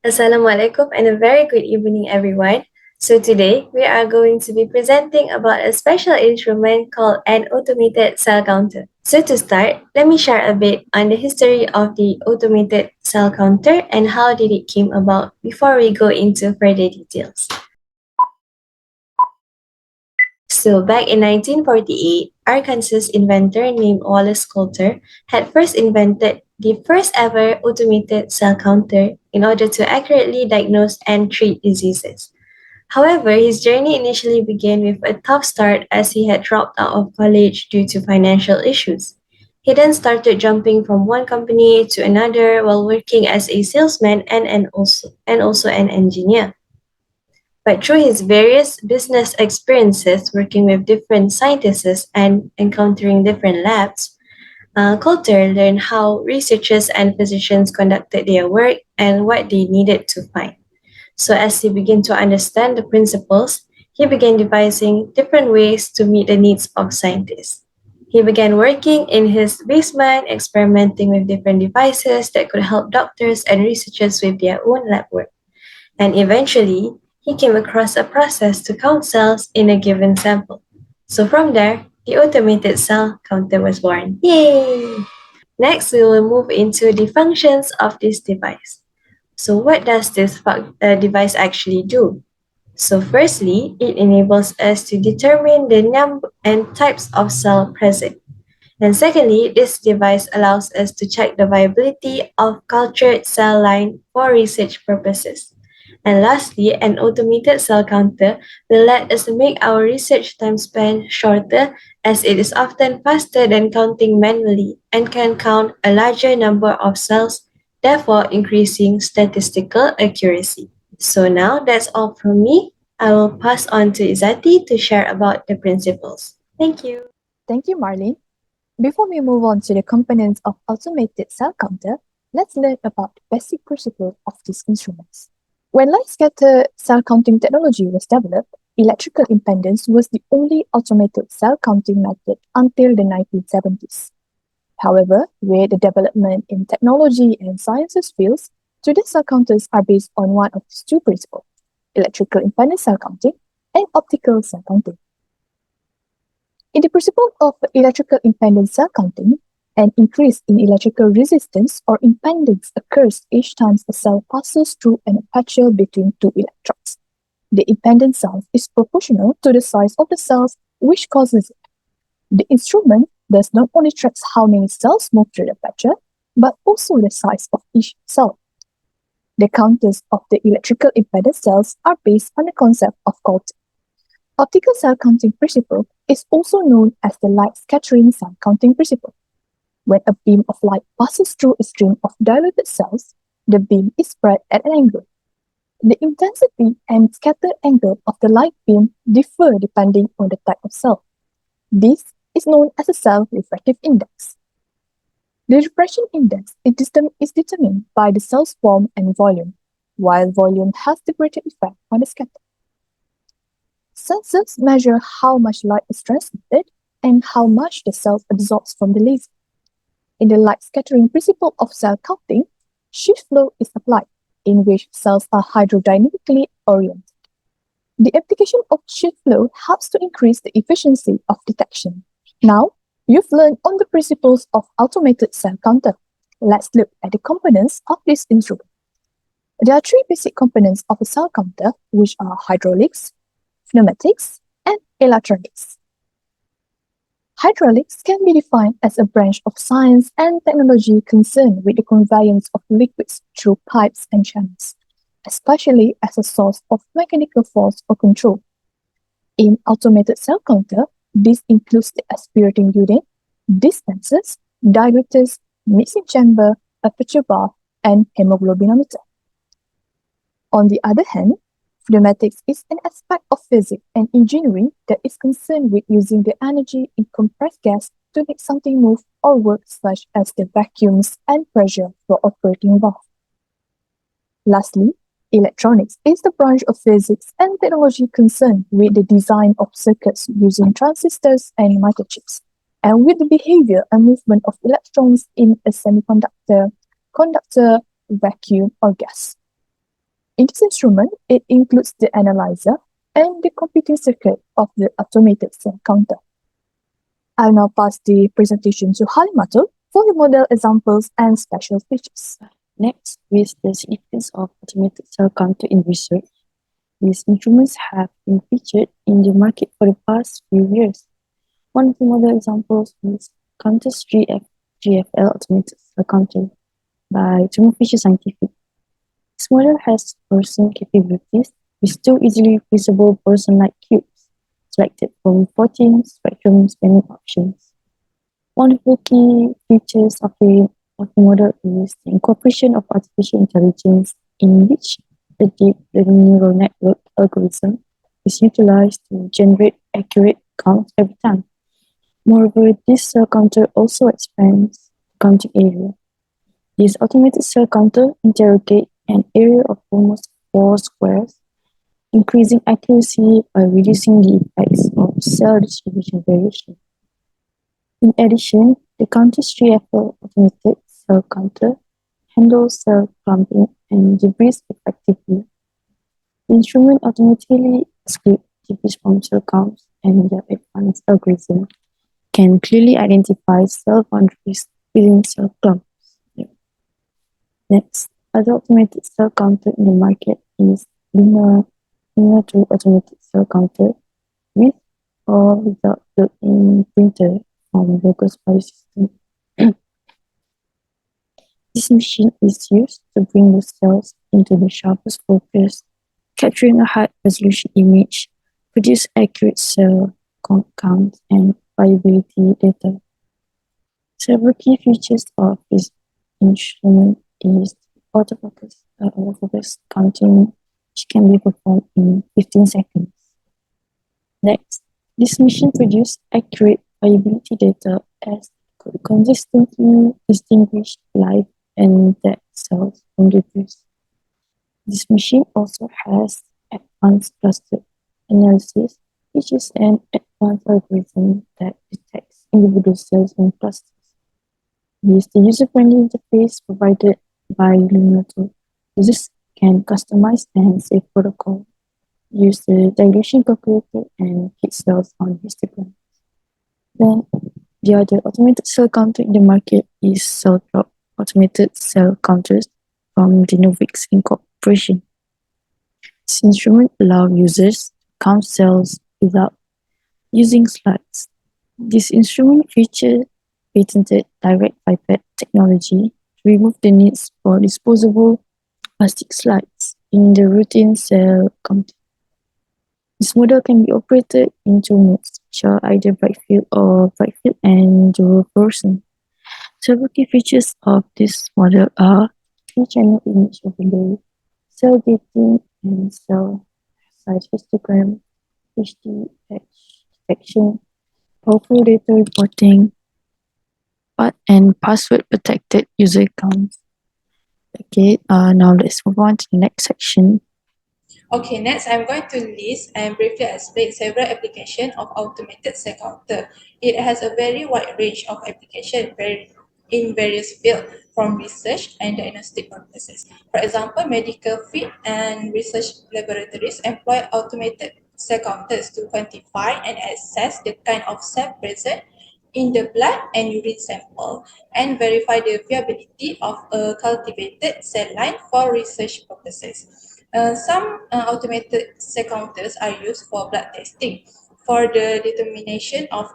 Assalamualaikum and a very good evening, everyone. So today we are going to be presenting about a special instrument called an automated cell counter. So to start, let me share a bit on the history of the automated cell counter and how did it came about before we go into further details. So back in 1948, Arkansas inventor named Wallace Coulter had first invented the first ever automated cell counter in order to accurately diagnose and treat diseases. However, his journey initially began with a tough start as he had dropped out of college due to financial issues. He then started jumping from one company to another while working as a salesman and also an engineer. But through his various business experiences working with different scientists and encountering different labs, Coulter learned how researchers and physicians conducted their work and what they needed to find. So, as he began to understand the principles, he began devising different ways to meet the needs of scientists. He began working in his basement, experimenting with different devices that could help doctors and researchers with their own lab work. And eventually, he came across a process to count cells in a given sample. So from there, the automated cell counter was born. Yay! Next, we will move into the functions of this device. So what does this device actually do? So firstly, it enables us to determine the number and types of cell present. And secondly, this device allows us to check the viability of cultured cell line for research purposes. And lastly, an automated cell counter will let us make our research time span shorter as it is often faster than counting manually and can count a larger number of cells, therefore increasing statistical accuracy. So now that's all from me. I will pass on to Izati to share about the principles. Thank you. Thank you, Marlene. Before we move on to the components of automated cell counter, let's learn about the basic principle of these instruments. When light scatter cell counting technology was developed, electrical impedance was the only automated cell counting method until the 1970s. However, with the development in technology and sciences fields, today's cell counters are based on one of these two principles: electrical impedance cell counting and optical cell counting. In the principle of electrical impedance cell counting, an increase in electrical resistance or impedance occurs each time a cell passes through an aperture between two electrodes. The impedance size is proportional to the size of the cells which causes it. The instrument thus not only tracks how many cells move through the aperture, but also the size of each cell. The counters of the electrical impedance cells are based on the concept of Coulter. Optical cell counting principle is also known as the light scattering cell counting principle. When a beam of light passes through a stream of dilated cells, the beam is spread at an angle. The intensity and scatter angle of the light beam differ depending on the type of cell. This is known as a cell refractive index. The refraction index is determined by the cell's form and volume, while volume has the greater effect on the scatter. Sensors measure how much light is transmitted and how much the cell absorbs from the laser. In the light scattering principle of cell counting, shift flow is applied, in which cells are hydrodynamically oriented. The application of shift flow helps to increase the efficiency of detection. Now, you've learned on the principles of automated cell counter. Let's look at the components of this instrument. There are three basic components of a cell counter, which are hydraulics, pneumatics, and electronics. Hydraulics can be defined as a branch of science and technology concerned with the conveyance of liquids through pipes and channels, especially as a source of mechanical force or control. In automated cell counter, this includes the aspirating unit, dispensers, dilators, mixing chamber, aperture bar, and hemoglobinometer. On the other hand, pneumatics is an aspect of physics and engineering that is concerned with using the energy in compressed gas to make something move or work, such as the vacuums and pressure for operating valve. Lastly, electronics is the branch of physics and technology concerned with the design of circuits using transistors and microchips, and with the behavior and movement of electrons in a semiconductor, conductor, vacuum, or gas. In this instrument, it includes the analyzer and the computing circuit of the automated cell counter. I'll now pass the presentation to Halimatul for the model examples and special features. Next, with the significance of automated cell counter in research, these instruments have been featured in the market for the past few years. One of the model examples is Countess GFL Automated Cell Counter by Thermo Fisher Scientific. This model has person capabilities with two easily visible person-like cubes selected from 14 spectrum spanning options. One of the key features of the model is the incorporation of artificial intelligence, in which the deep learning neural network algorithm is utilized to generate accurate counts every time. Moreover, this cell counter also expands the counting area. This automated cell counter interrogates an area of almost 4 squares, increasing accuracy by reducing the effects of cell distribution variation. In addition, the Countess 3FL automated cell counter handles cell clumping and debris effectively. The instrument automatically excludes debris from cell counts, and the advanced algorithm can clearly identify cell boundaries within cell clumps. Next, other automated cell counter in the market is Luna 2 automated cell counter with or without built-in printer from Logos Biosystem. This machine is used to bring the cells into the sharpest focus, capturing a high-resolution image, produce accurate cell count and viability data. Several key features of this instrument is autofocus counting, which can be performed in 15 seconds. Next, this machine produces accurate viability data as it could consistently distinguish live and dead cells from debris. This machine also has advanced cluster analysis, which is an advanced algorithm that detects individual cells in clusters. With the user-friendly interface provided by Luminato, users can customize and save protocol, use the dilution calculator, and hit cells on histogram. Then, the other automated cell counter in the market is CellDrop automated cell counters from Genomics Incorporation. This instrument allows users to count cells without using slides. This instrument features patented direct pipette technology to remove the needs for disposable plastic slides in the routine cell counting. This model can be operated in two modes, which are either bright field or bright field and dual fluorescent. Several key features of this model are 3-channel image overlay, cell dating and cell size histogram, HD edge detection, powerful data reporting, and password protected user accounts. Okay, now let's move on to the next section. Okay, next I'm going to list and briefly explain several applications of automated cell counter. It has a very wide range of applications in various fields, from research and diagnostic purposes. For example, medical field and research laboratories employ automated cell counters to quantify and assess the kind of cell present in the blood and urine sample and verify the viability of a cultivated cell line for research purposes. Some automated cell counters are used for blood testing for the determination of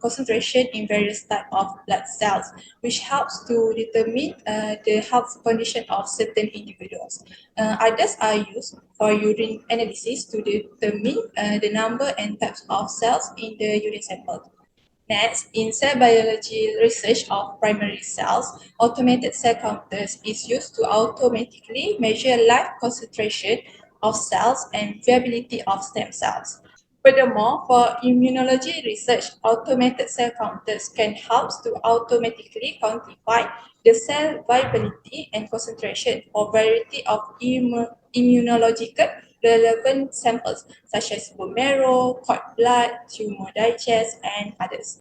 concentration in various types of blood cells, which helps to determine the health condition of certain individuals. Others are used for urine analysis to determine the number and types of cells in the urine sample. Next, in cell biology research of primary cells, automated cell counters is used to automatically measure live concentration of cells and viability of stem cells. Furthermore, for immunology research, automated cell counters can help to automatically quantify the cell viability and concentration for variety of immunological relevant samples such as bone marrow, cord blood, tumor digest, and others.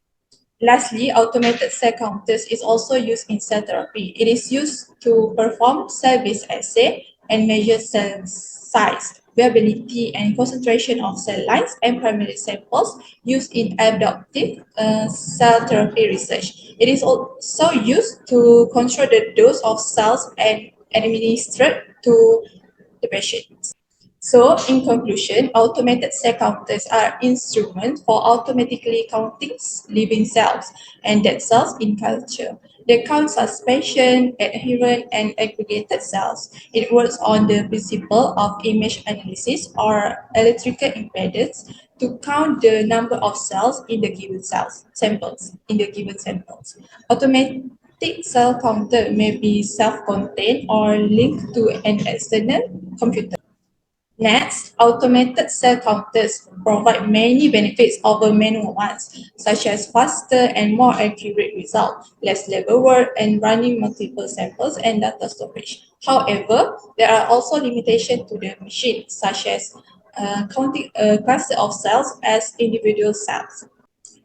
Lastly, automated cell counters is also used in cell therapy. It is used to perform cell-based assay and measure cell size, viability, and concentration of cell lines and primary samples used in adaptive cell therapy research. It is also used to control the dose of cells and administered to the patient. So, in conclusion, automated cell counters are instruments for automatically counting living cells and dead cells in culture. They count suspension, adherent, and aggregated cells. It works on the principle of image analysis or electrical impedance to count the number of cells in the given samples. Automatic cell counter may be self-contained or linked to an external computer. Next, automated cell counters provide many benefits over manual ones, such as faster and more accurate results, less labor work, and running multiple samples and data storage. However, there are also limitations to the machine, such as counting a cluster of cells as individual cells.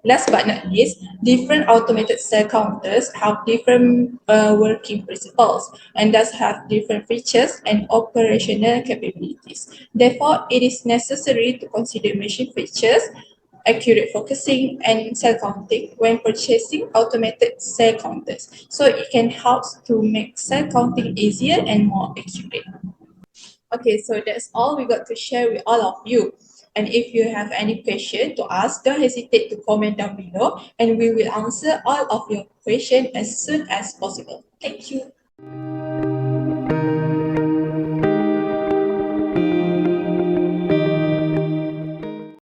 Last but not least, different automated cell counters have different working principles and thus have different features and operational capabilities. Therefore, it is necessary to consider machine features, accurate focusing, and cell counting when purchasing automated cell counters. So it can help to make cell counting easier and more accurate. Okay, so that's all we got to share with all of you. And if you have any question to ask, don't hesitate to comment down below and we will answer all of your questions as soon as possible. Thank you.